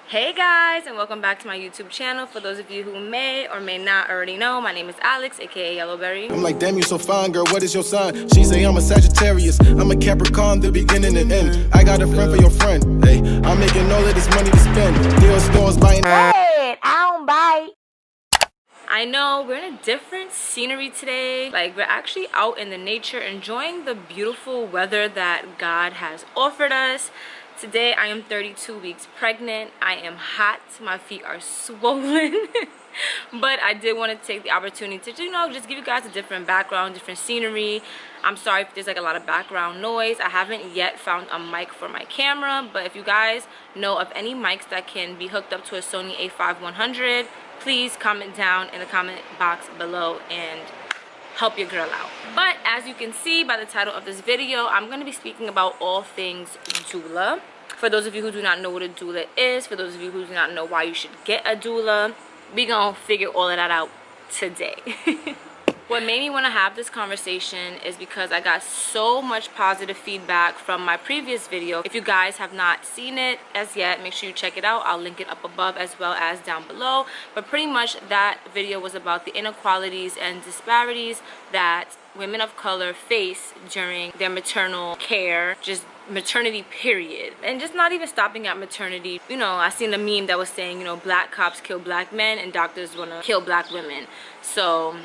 Hey guys, and welcome back to my YouTube channel. For those of you who may or may not already know, my name is Alex, aka Yellowberry. I'm like, damn, you so fine, girl, what is your sign? She say I'm a Sagittarius, I'm a Capricorn, the beginning and end. I got a friend for your friend, hey, I'm making all of this money to spend. Deal stores buying. Hey, I don't bite. I know we're in a different scenery today. Like, we're actually out in the nature enjoying the beautiful weather that God has offered us. Today I am 32 weeks pregnant. I am hot, my feet are swollen. But I did want to take the opportunity to, just give you guys a different background, different scenery. I'm sorry if there's like a lot of background noise. I haven't yet found a mic for my camera, but if you guys know of any mics that can be hooked up to a Sony a5100, please comment down in the comment box below and help your girl out. But as you can see by the title of this video, I'm going to be speaking about all things doula. For those of you who do not know what a doula is, for those of you who do not know why you should get a doula, we gonna figure all of that out today. What made me want to have this conversation is because I got so much positive feedback from my previous video. If you guys have not seen it as yet, make sure you check it out. I'll link it up above as well as down below. But pretty much that video was about the inequalities and disparities that women of color face during their maternal care, just maternity period. And just not even stopping at maternity. I seen a meme that was saying, black cops kill black men and doctors want to kill black women. So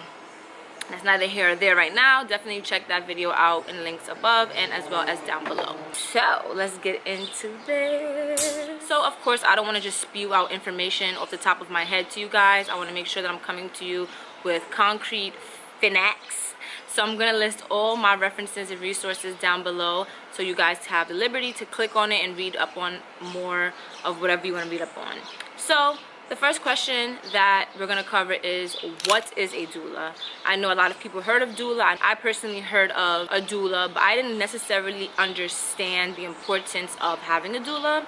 that's neither here or there right now. Definitely check that video out in links above and as well as down below. So let's get into this. So of course I don't want to just spew out information off the top of my head to you guys. I want to make sure that I'm coming to you with concrete facts. So I'm going to list all my references and resources down below so you guys have the liberty to click on it and read up on more of whatever you want to read up on. So the first question that we're going to cover is, what is a doula? I know a lot of people heard of doula. I personally heard of a doula, but I didn't necessarily understand the importance of having a doula.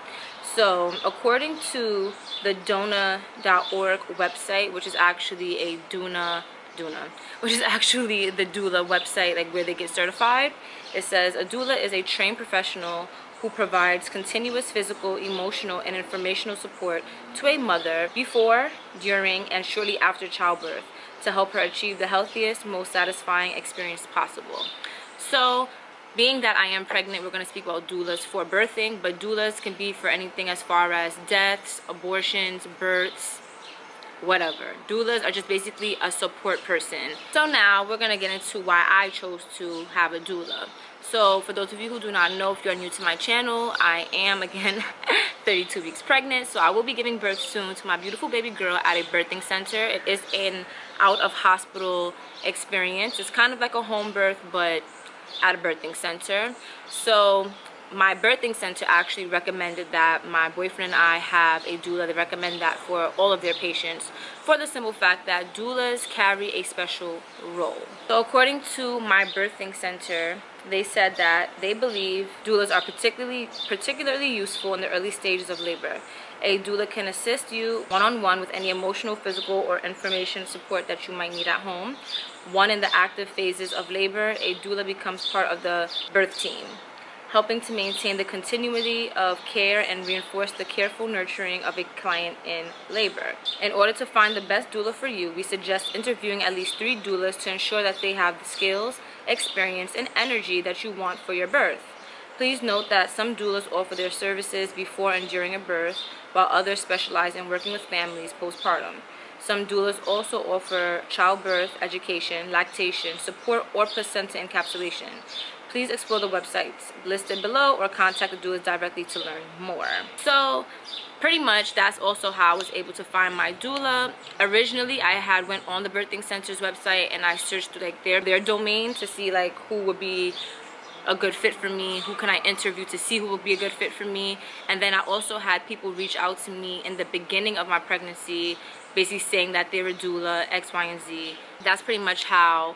So according to the Doula.org website, which is actually a which is actually the doula website, like where they get certified, it says a doula is a trained professional who provides continuous physical, emotional, and informational support to a mother before, during, and shortly after childbirth to help her achieve the healthiest, most satisfying experience possible. So, being that I am pregnant, we're going to speak about doulas for birthing, but doulas can be for anything as far as deaths, abortions, births, whatever. Doulas are just basically a support person. So now we're going to get into why I chose to have a doula. So for those of you who do not know, if you're new to my channel, I am again 32 weeks pregnant. So I will be giving birth soon to my beautiful baby girl at a birthing center. It is an out of hospital experience. It's kind of like a home birth, but at a birthing center. So my birthing center actually recommended that my boyfriend and I have a doula. They recommend that for all of their patients for the simple fact that doulas carry a special role. So according to my birthing center, they said that they believe doulas are particularly useful in the early stages of labor. A doula can assist you one-on-one with any emotional, physical, or information support that you might need at home. In the active phases of labor, a doula becomes part of the birth team, helping to maintain the continuity of care and reinforce the careful nurturing of a client in labor. In order to find the best doula for you, we suggest interviewing at least 3 doulas to ensure that they have the skills, experience, and energy that you want for your birth. Please note that some doulas offer their services before and during a birth, while others specialize in working with families postpartum. Some doulas also offer childbirth education, lactation, support, or placenta encapsulation. Please explore the websites listed below or contact the doulas directly to learn more. So pretty much that's also how I was able to find my doula. Originally I had went on the birthing center's website and I searched through like their domain to see like who would be a good fit for me, who can I interview to see who would be a good fit for me. And then I also had people reach out to me in the beginning of my pregnancy, basically saying that they were doula, X, Y, and Z. That's pretty much how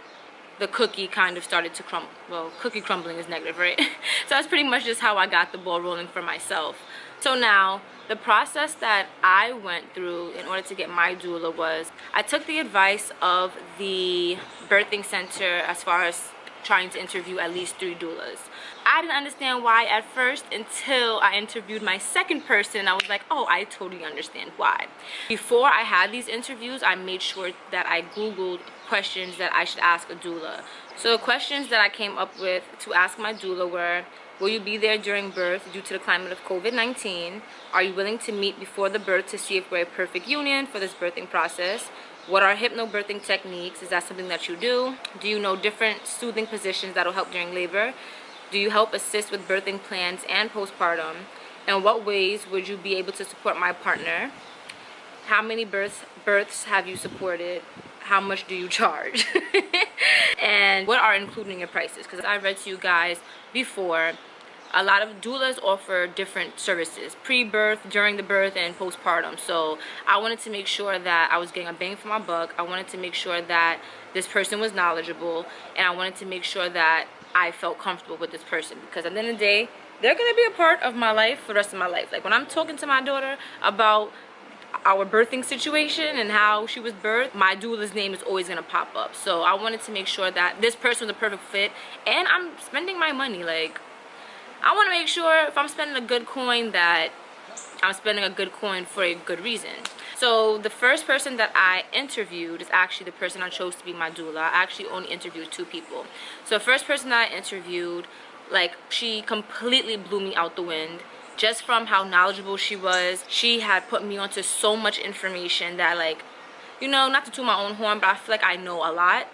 the cookie kind of started to crumble. Well, cookie crumbling is negative, right? So that's pretty much just how I got the ball rolling for myself. So now, the process that I went through in order to get my doula was, I took the advice of the birthing center as far as trying to interview at least 3 doulas. I didn't understand why at first until I interviewed my second person. I was like, oh, I totally understand why. Before I had these interviews, I made sure that I Googled questions that I should ask a doula. So the questions that I came up with to ask my doula were, will you be there during birth due to the climate of COVID-19? Are you willing to meet before the birth to see if we're a perfect union for this birthing process? What are hypnobirthing techniques? Is that something that you do? Do you know different soothing positions that will help during labor? Do you help assist with birthing plans and postpartum? In what ways would you be able to support my partner? How many births have you supported? How much do you charge? And what are included in your prices? Because I read to you guys before, a lot of doulas offer different services, pre-birth, during the birth, and postpartum. So I wanted to make sure that I was getting a bang for my buck. I wanted to make sure that this person was knowledgeable, and I wanted to make sure that I felt comfortable with this person, because at the end of the day, they're gonna be a part of my life for the rest of my life. Like when I'm talking to my daughter about our birthing situation and how she was birthed, my doula's name is always gonna pop up. So I wanted to make sure that this person was a perfect fit, and I'm spending my money. Like, I want to make sure if I'm spending a good coin that I'm spending a good coin for a good reason. So the first person that I interviewed is actually the person I chose to be my doula. I actually only interviewed 2 people. So the first person that I interviewed, like, she completely blew me out the wind. Just from how knowledgeable she was, she had put me onto so much information that, like, you know, not to toot my own horn, but I feel like I know a lot.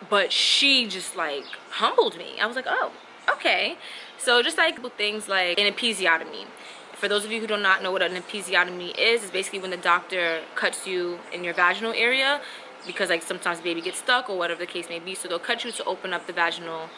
But she just, like, humbled me. I was like, oh, okay. So just like things like an episiotomy. For those of you who do not know what an episiotomy is, it's basically when the doctor cuts you in your vaginal area, because like sometimes the baby gets stuck or whatever the case may be. So they'll cut you to open up the vaginal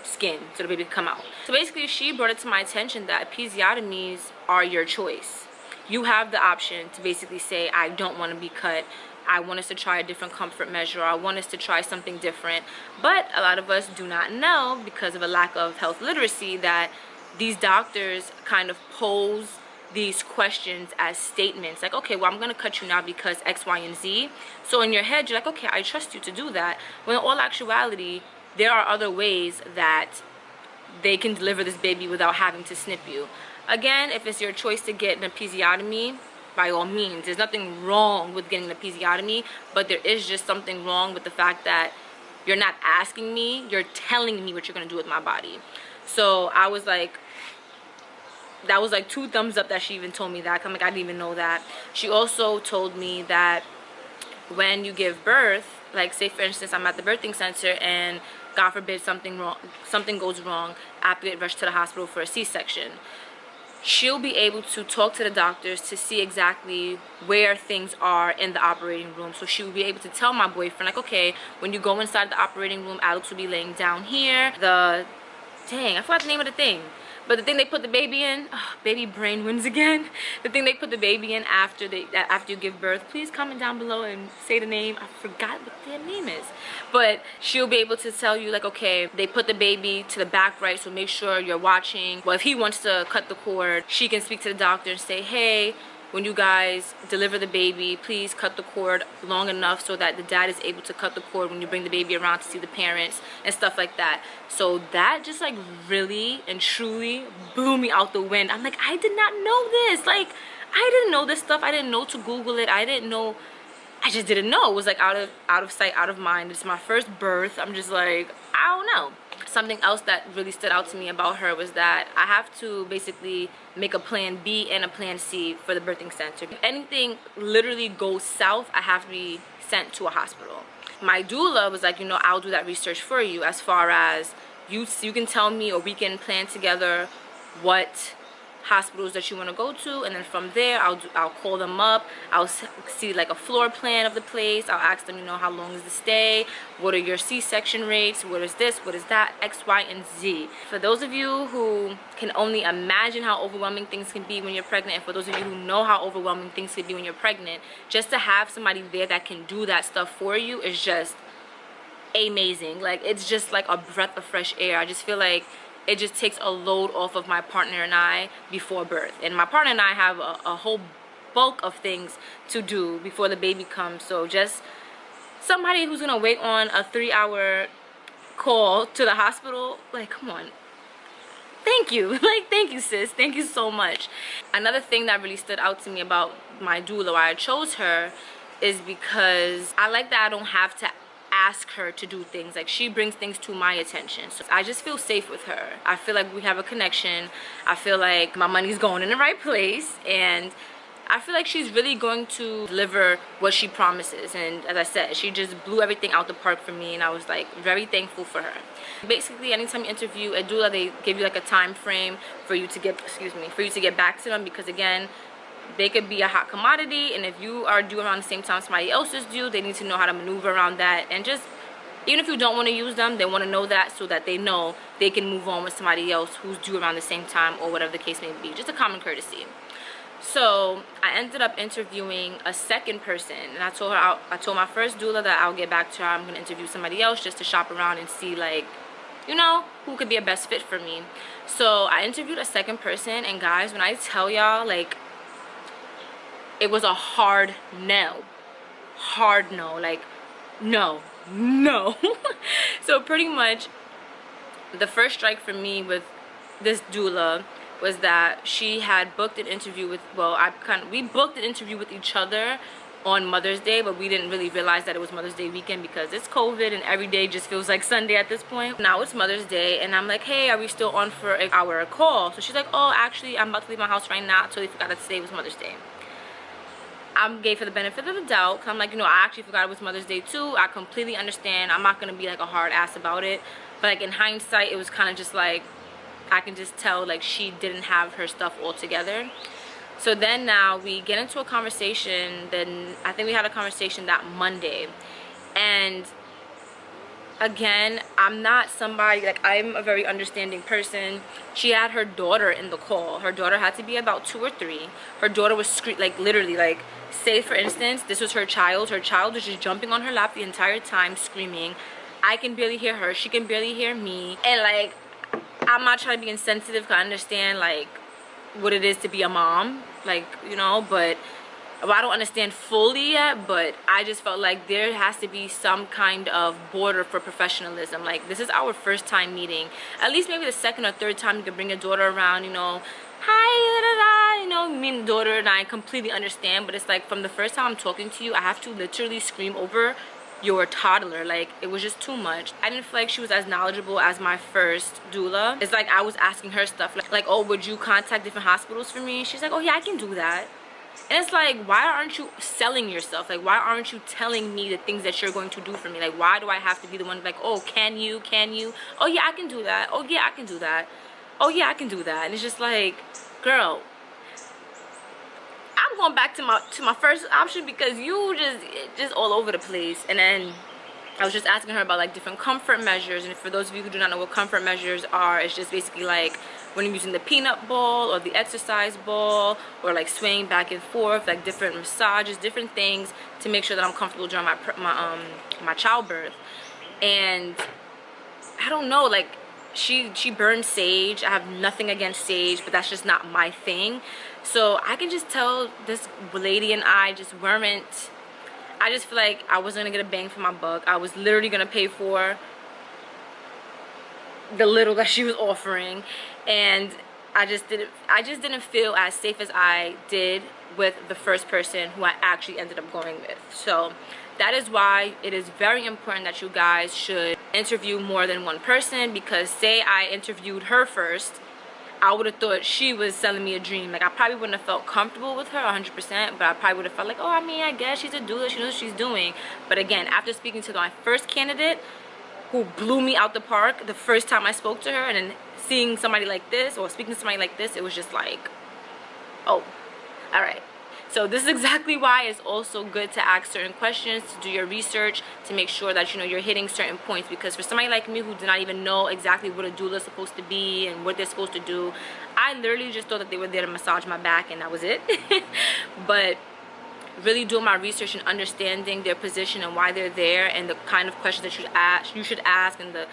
skin so the baby can come out. So basically she brought it to my attention that episiotomies are your choice. You have the option to basically say, I don't want to be cut. I want us to try a different comfort measure. I want us to try something different. But a lot of us do not know, because of a lack of health literacy, that these doctors kind of pose these questions as statements. Like, okay, well, I'm going to cut you now because X, Y, and Z. So in your head, you're like, okay, I trust you to do that. When in all actuality, there are other ways that they can deliver this baby without having to snip you. Again, if it's your choice to get an episiotomy, by all means, there's nothing wrong with getting an episiotomy, but there is just something wrong with the fact that you're not asking me, you're telling me what you're gonna do with my body. So I was like, that was like 2 thumbs up that she even told me that. I'm like, I didn't even know that. She also told me that when you give birth, like say for instance, I'm at the birthing center and God forbid something goes wrong, I have to get rushed to the hospital for a C-section. She'll be able to talk to the doctors to see exactly where things are in the operating room. So she will be able to tell my boyfriend, like, okay, when you go inside the operating room, Alex will be laying down here. Dang, I forgot the name of the thing. But the thing they put the baby in, oh, baby brain wins again. The thing they put the baby in after you give birth, please comment down below and say the name. I forgot what their name is. But she'll be able to tell you, like, okay, they put the baby to the back right, so make sure you're watching. Well, if he wants to cut the cord, she can speak to the doctor and say, hey, when you guys deliver the baby, please cut the cord long enough so that the dad is able to cut the cord when you bring the baby around to see the parents and stuff like that. So that just like really and truly blew me out the wind. I'm like, I did not know this. Like, I didn't know this stuff. I didn't know to Google it. I didn't know. I just didn't know. It was like out of sight, out of mind. It's my first birth. I'm just like, I don't know. Something else that really stood out to me about her was that I have to basically make a plan B and a plan C for the birthing center. If anything literally goes south, I have to be sent to a hospital. My doula was like, you know, I'll do that research for you, as far as you can tell me, or we can plan together what hospitals that you want to go to, and then from there I'll call them up. I'll see like a floor plan of the place. I'll ask them, you know, how long is the stay, what are your C-section rates, what is this, what is that, X, Y, and Z. For those of you who can only imagine how overwhelming things can be when you're pregnant, and for those of you who know how overwhelming things can be when you're pregnant, just to have somebody there that can do that stuff for you is just amazing. Like, it's just like a breath of fresh air. I just feel like it just takes a load off of my partner and I before birth. And my partner and I have a whole bulk of things to do before the baby comes. So just somebody who's gonna wait on a 3-hour call to the hospital, like, come on. Thank you. Like, thank you, sis. Thank you so much. Another thing that really stood out to me about my doula, why I chose her, is because I like that I don't have to ask her to do things. Like, she brings things to my attention, so I just feel safe with her. I feel like we have a connection. I feel like my money's going in the right place, and I feel like she's really going to deliver what she promises. And as I said, she just blew everything out the park for me, and I was like very thankful for her. Basically, anytime you interview a doula, they give you like a time frame for you to get, for you to get back to them, because again, they could be a hot commodity, and if you are due around the same time somebody else is due, they need to know how to maneuver around that. And just, even if you don't want to use them, they want to know that so that they know they can move on with somebody else who's due around the same time, or whatever the case may be. Just a common courtesy. So I ended up interviewing a second person, and I told her, I told my first doula that I'll get back to her. I'm gonna interview somebody else just to shop around and see, like, you know, who could be a best fit for me. So I interviewed a second person, and guys, when I tell y'all, like, it was a hard no. Hard no. Like, no. So pretty much the first strike for me with this doula was that she had booked an interview with, well, we booked an interview with each other on Mother's Day, but we didn't really realize that it was Mother's Day weekend because it's COVID and every day just feels like Sunday at this point. Now it's Mother's Day, and I'm like, hey, are we still on for our call? So she's like, oh, actually, I'm about to leave my house right now. I totally forgot that today was Mother's Day. I gave her the benefit of the doubt, because I'm like, you know, I actually forgot it was Mother's Day too. I completely understand. I'm not going to be like a hard ass about it. But like in hindsight, it was kind of just like, I can just tell like she didn't have her stuff all together. So then now we get into a conversation. Then I think we had a conversation that Monday. And again, I'm not somebody, like, I'm a very understanding person. She had her daughter in the call. Her daughter had to be about 2 or 3. Her daughter was like literally, like, say for instance, this was her child. Her child was just jumping on her lap the entire time, screaming. I can barely hear her. She can barely hear me. And like, I'm not trying to be insensitive, because I understand like what it is to be a mom, like, you know, but well, I don't understand fully yet, but I just felt like there has to be some kind of border for professionalism. Like, this is our first time meeting. At least maybe the second or third time you can bring your daughter around, you know, hi, you know, me and the daughter, and I completely understand. But it's like, from the first time I'm talking to you, I have to literally scream over your toddler. Like, it was just too much. I didn't feel like she was as knowledgeable as my first doula. It's like I was asking her stuff like, oh, would you contact different hospitals for me? She's like, oh yeah, I can do that. And it's like, why aren't you selling yourself? Like, why aren't you telling me the things that you're going to do for me? Like, why do I have to be the one like, oh, can you? Oh yeah, I can do that. Oh yeah, I can do that. Oh yeah, I can do that. And it's just like, girl, I'm going back to my first option, because you just all over the place. And then I was just asking her about like different comfort measures. And for those of you who do not know what comfort measures are, it's just basically like when you're using the peanut ball or the exercise ball, or like swaying back and forth, like different massages, different things to make sure that I'm comfortable during my childbirth. And I don't know, like, she burned sage. I have nothing against sage, but that's just not my thing. So I can just tell this lady and I just weren't, I just feel like I wasn't gonna get a bang for my buck. I was literally gonna pay for the little that she was offering, and I just didn't feel as safe as I did with the first person who I actually ended up going with. So that is why it is very important that you guys should interview more than one person, because say I interviewed her first, I would have thought she was selling me a dream. Like, I probably wouldn't have felt comfortable with her 100%, but I probably would have felt like, oh, I mean, I guess she's a doula, she knows what she's doing. But again, after speaking to my first candidate, who blew me out the park the first time I spoke to her, and then seeing somebody like this, or speaking to somebody like this, it was just like, oh, all right. So this is exactly why it's also good to ask certain questions, to do your research, to make sure that, you know, you're hitting certain points. Because for somebody like me who did not even know exactly what a doula is supposed to be and what they're supposed to do, I literally just thought that they were there to massage my back and that was it. But really doing my research and understanding their position and why they're there, and the kind of questions that you should ask, and the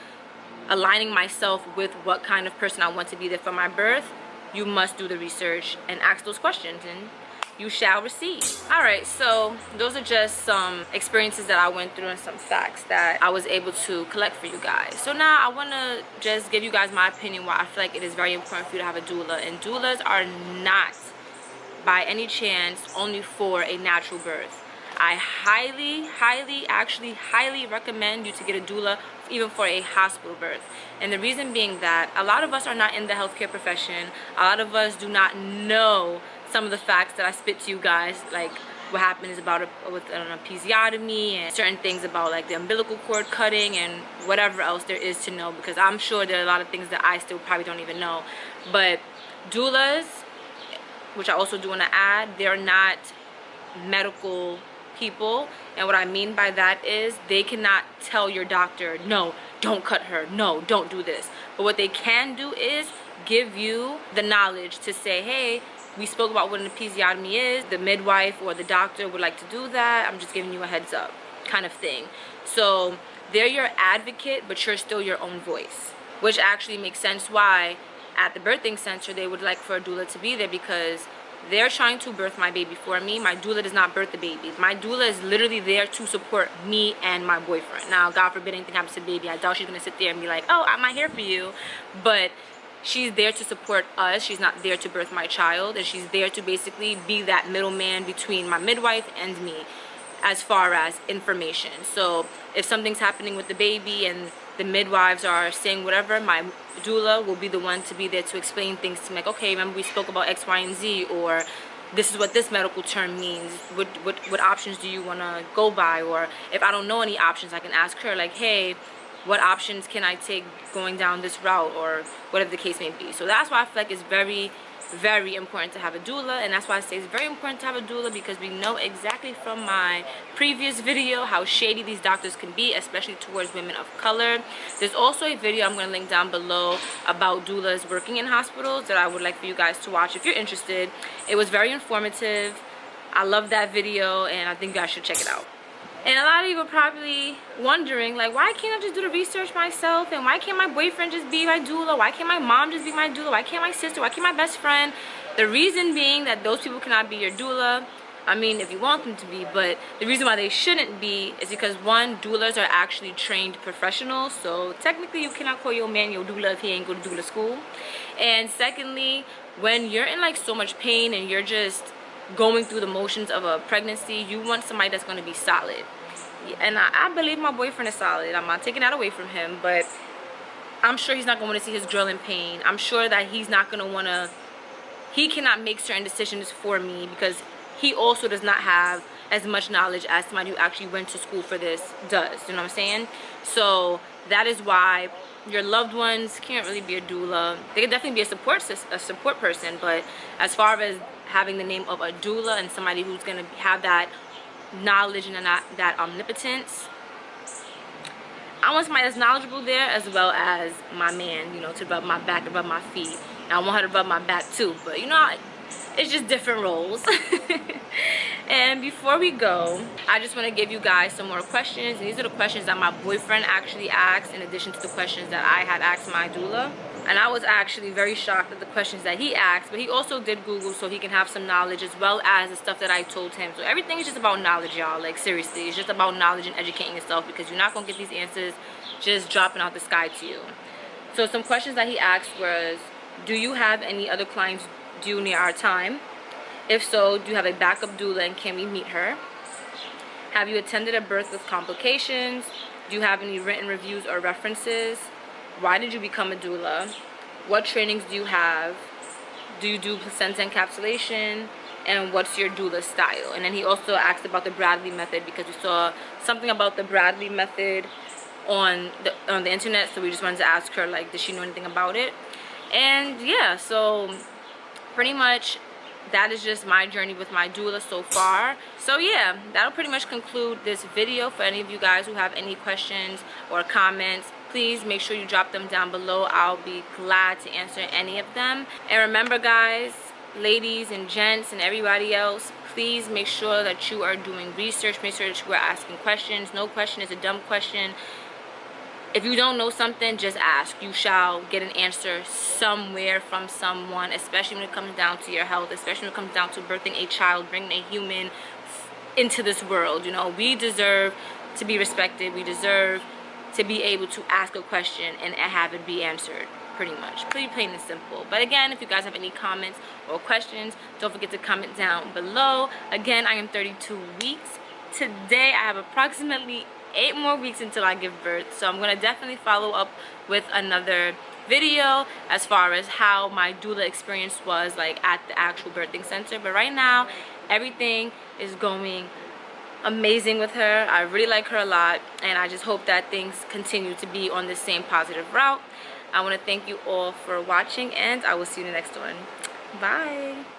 aligning myself with what kind of person I want to be there for my birth, you must do the research and ask those questions. And you shall receive. All right, so those are just some experiences that I went through and some facts that I was able to collect for you guys. So now I want to just give you guys my opinion why I feel like it is very important for you to have a doula. And doulas are not by any chance only for a natural birth. I highly recommend you to get a doula even for a hospital birth. And the reason being that a lot of us are not in the healthcare profession. A lot of us do not know some of the facts that I spit to you guys, like what happens about with an episiotomy and certain things about like the umbilical cord cutting and whatever else there is to know, because I'm sure there are a lot of things that I still probably don't even know. But doulas, which I also do want to add, they're not medical people. And what I mean by that is they cannot tell your doctor, no, don't cut her, no, don't do this. But what they can do is give you the knowledge to say, hey, we spoke about what an episiotomy is, the midwife or the doctor would like to do that, I'm just giving you a heads up kind of thing. So they're your advocate, but you're still your own voice, which actually makes sense why at the birthing center they would like for a doula to be there, because they're trying to birth my baby for me. My doula does not birth the baby. My doula is literally there to support me and my boyfriend. Now, God forbid anything happens to the baby, I doubt she's gonna sit there and be like, oh, I'm not here for you. But she's there to support us. She's not there to birth my child, and she's there to basically be that middleman between my midwife and me as far as information. So if something's happening with the baby and the midwives are saying whatever, my doula will be the one to be there to explain things to me, like, okay, remember we spoke about X, Y, and Z, or this is what this medical term means. What options do you want to go by? Or if I don't know any options, I can ask her, like, hey, what options can I take going down this route, or whatever the case may be. So that's why I feel like it's very important to have a doula. And that's why I say it's very important to have a doula, because we know exactly from my previous video how shady these doctors can be, especially towards women of color. There's also a video I'm going to link down below about doulas working in hospitals that I would like for you guys to watch if you're interested. It was very informative. I love that video, and I think you guys should check it out. And a lot of you are probably wondering, like, why can't I just do the research myself? And why can't my boyfriend just be my doula? Why can't my mom just be my doula? Why can't my sister? Why can't my best friend? The reason being that those people cannot be your doula. I mean, if you want them to be, but the reason why they shouldn't be is because, one, doulas are actually trained professionals. So technically you cannot call your man your doula if he ain't go to doula school. And secondly, when you're in like so much pain and you're just going through the motions of a pregnancy, you want somebody that's going to be solid. And I believe my boyfriend is solid. I'm not taking that away from him, but I'm sure he's not going to want to see his girl in pain. I'm sure that he's not going to want to, he cannot make certain decisions for me, because he also does not have as much knowledge as somebody who actually went to school for this does. You know what I'm saying? So that is why your loved ones can't really be a doula. They can definitely be a support person, but as far as having the name of a doula and somebody who's going to have that knowledge and that omnipotence, I want somebody that's knowledgeable there, as well as my man, you know, to rub my back and rub my feet. And I want her to rub my back too, but you know, it's just different roles. And before we go, I just want to give you guys some more questions. And these are the questions that my boyfriend actually asked, in addition to the questions that I had asked my doula. And I was actually very shocked at the questions that he asked, but he also did Google so he can have some knowledge, as well as the stuff that I told him. So everything is just about knowledge, y'all. Like, seriously, it's just about knowledge and educating yourself, because you're not going to get these answers just dropping out the sky to you. So some questions that he asked was, do you have any other clients due near our time? If so, do you have a backup doula, and can we meet her? Have you attended a birth with complications? Do you have any written reviews or references? Why did you become a doula? What trainings do you have? Do you do placenta encapsulation? And what's your doula style? And then he also asked about the Bradley method, because we saw something about the Bradley method on the internet, so we just wanted to ask her, like, does she know anything about it? And yeah, so pretty much that is just my journey with my doula so far. So yeah, that'll pretty much conclude this video. For any of you guys who have any questions or comments, please make sure you drop them down below. I'll be glad to answer any of them. And remember, guys, ladies and gents and everybody else, please make sure that you are doing research. Make sure that you are asking questions. No question is a dumb question. if you don't know something, just ask. You shall get an answer somewhere from someone, especially when it comes down to your health, especially when it comes down to birthing a child, bringing a human into this world. You know, we deserve to be respected. We deserve to be able to ask a question and have it be answered, pretty much. Pretty plain and simple. But again, if you guys have any comments or questions, don't forget to comment down below. Again, I am 32 weeks. Today, I have approximately 8 more weeks until I give birth. So I'm going to definitely follow up with another video as far as how my doula experience was like at the actual birthing center. But right now, everything is going amazing with her. I really like her a lot, and I just hope that things continue to be on the same positive route. I want to thank you all for watching, and I will see you in the next one. Bye.